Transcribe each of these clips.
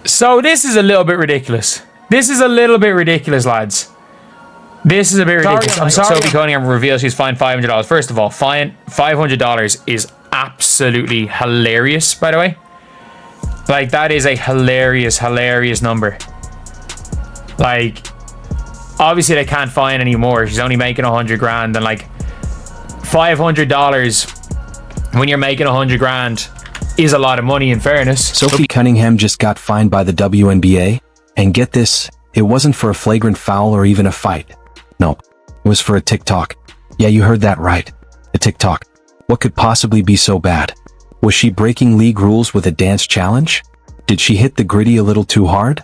So this is a little bit ridiculous. This is a little bit ridiculous, lads. This is a bit ridiculous. I'm sorry. Sophie Cunningham reveals she's fined $500. First of all, $500 is absolutely hilarious, by the way. Like, that is a hilarious number. Like, obviously they can't fine anymore. She's only making 100 grand, and like $500 when you're making 100 grand is a lot of money, in fairness. Sophie Cunningham just got fined by the WNBA, and get this, it wasn't for a flagrant foul or even a fight. No, it was for a TikTok. Yeah, you heard that right. A TikTok. What could possibly be so bad? Was she breaking league rules with a dance challenge? Did she hit the gritty a little too hard?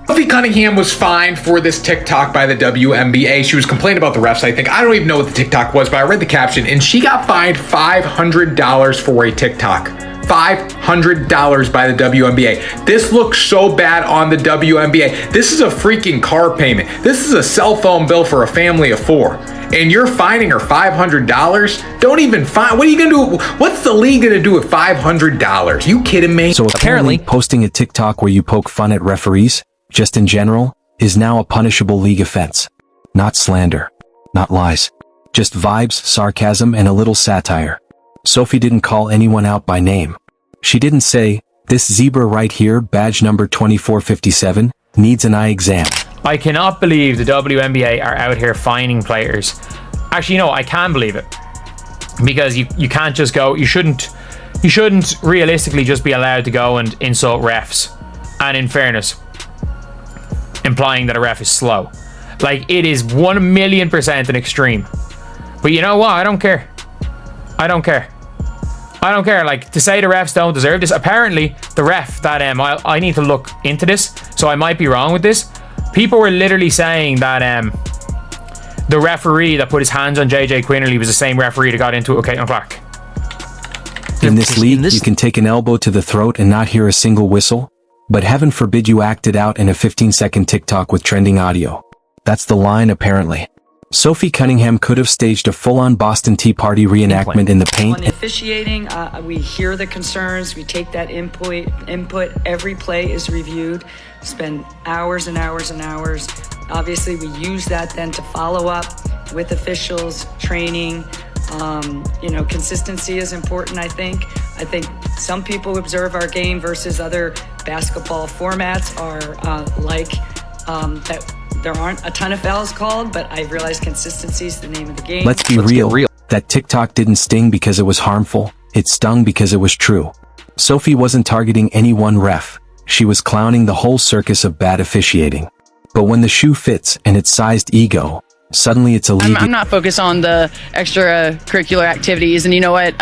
Sophie Cunningham was fined for this TikTok by the WNBA. She was complaining about the refs, I think. I don't even know what the TikTok was, but I read the caption, and she got fined $500 for a TikTok. $500 by the WNBA. This looks so bad on the WNBA. This is a freaking car payment. This is a cell phone bill for a family of 4. And you're fining her $500? Don't even fine. What are you going to do? What's the league going to do with $500? You kidding me? So apparently, posting a TikTok where you poke fun at referees, just in general, is now a punishable league offense. Not slander. Not lies. Just vibes, sarcasm, and a little satire. Sophie didn't call anyone out by name. She didn't say, this zebra right here, badge number 2457, needs an eye exam. I cannot believe the WNBA are out here fining players. Actually, no, I can believe it. Because you can't just go, you shouldn't realistically just be allowed to go and insult refs. And in fairness, implying that a ref is slow. Like, it is 1,000,000% an extreme. But you know what? I don't care. I don't care. Like, to say the refs don't deserve this, apparently the ref that I need to look into this, so I might be wrong with this. People were literally saying that the referee that put his hands on JJ Quinterly was the same referee that got into it with Caitlin Clark. In this league, you can take an elbow to the throat and not hear a single whistle, but heaven forbid you act it out in a 15-second TikTok with trending audio. That's the line, apparently. Sophie Cunningham could have staged a full-on Boston Tea Party reenactment in the paint. On the officiating, we hear the concerns, we take that input. Every play is reviewed, spend hours and hours and hours. Obviously, we use that then to follow up with officials, training. Consistency is important, I think. I think some people observe our game versus other basketball formats are that there aren't a ton of fouls called, but I realize consistency is the name of the game. Let's be real. That TikTok didn't sting because it was harmful. It stung because it was true. Sophie wasn't targeting any one ref. She was clowning the whole circus of bad officiating. But when the shoe fits and it's sized ego, suddenly it's illegal. I'm not focused on the extracurricular activities, and you know what?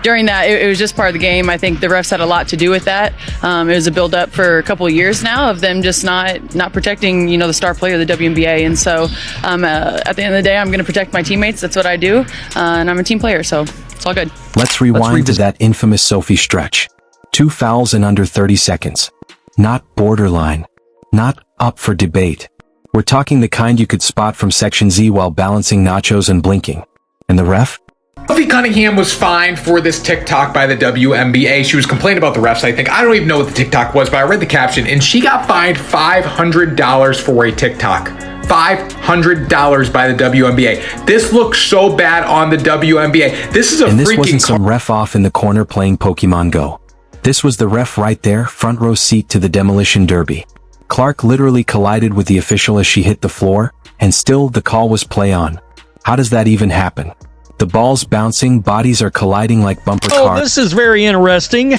During that, it was just part of the game. I think the refs had a lot to do with that. It was a build-up for a couple of years now of them just not protecting, the star player of the WNBA. And so, at the end of the day, I'm going to protect my teammates. That's what I do, and I'm a team player, so it's all good. Let's rewind to that infamous Sophie stretch. 2 fouls in under 30 seconds. Not borderline. Not up for debate. We're talking the kind you could spot from Section Z while balancing nachos and blinking. And the ref? Sophie Cunningham was fined for this TikTok by the WNBA. She was complaining about the refs, I think. I don't even know what the TikTok was, but I read the caption, and she got fined $500 for a TikTok. $500 by the WNBA. This looks so bad on the WNBA. This is a freaking... And this wasn't some ref off in the corner playing Pokemon Go. This was the ref right there, front row seat to the demolition derby. Clark literally collided with the official as she hit the floor, and still the call was play on. How does that even happen? The ball's bouncing, bodies are colliding like bumper cars. Oh, this is very interesting.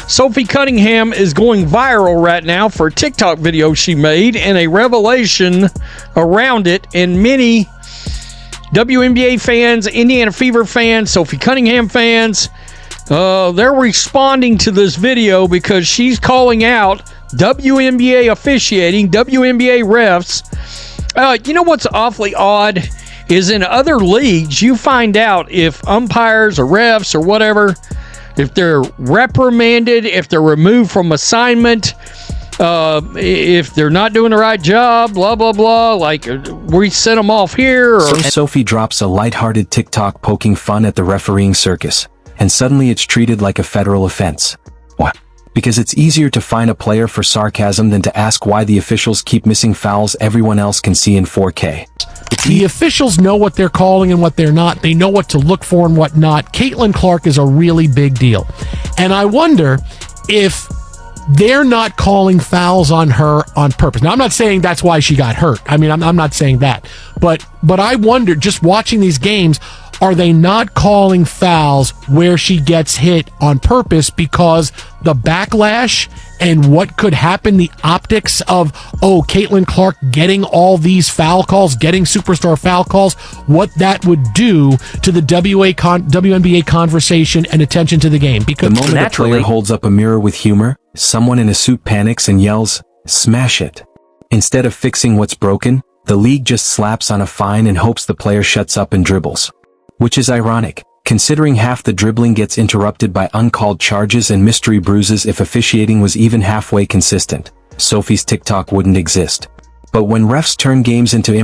Sophie Cunningham is going viral right now for a TikTok video she made and a revelation around it, and many WNBA fans, Indiana Fever fans, Sophie Cunningham fans, they're responding to this video because she's calling out WNBA officiating, WNBA refs. You know what's awfully odd is in other leagues, you find out if umpires or refs or whatever, if they're reprimanded, if they're removed from assignment, if they're not doing the right job, blah, blah, blah, like we sent them off here. Or... Sophie drops a lighthearted TikTok poking fun at the refereeing circus, and suddenly it's treated like a federal offense. What? Because it's easier to fine a player for sarcasm than to ask why the officials keep missing fouls everyone else can see in 4K. The officials know what they're calling and what they're not. They know what to look for and what not. Caitlin Clark is a really big deal. And I wonder if they're not calling fouls on her on purpose. Now, I'm not saying that's why she got hurt. I mean, I'm not saying that. But I wonder, just watching these games, are they not calling fouls where she gets hit on purpose because the backlash and what could happen, the optics of, Caitlin Clark getting all these foul calls, getting superstar foul calls, what that would do to the WNBA conversation and attention to the game? Because the moment a player holds up a mirror with humor, someone in a suit panics and yells, "Smash it." Instead of fixing what's broken, the league just slaps on a fine and hopes the player shuts up and dribbles. Which is ironic, considering half the dribbling gets interrupted by uncalled charges and mystery bruises. If officiating was even halfway consistent, Sophie's TikTok wouldn't exist. But when refs turn games into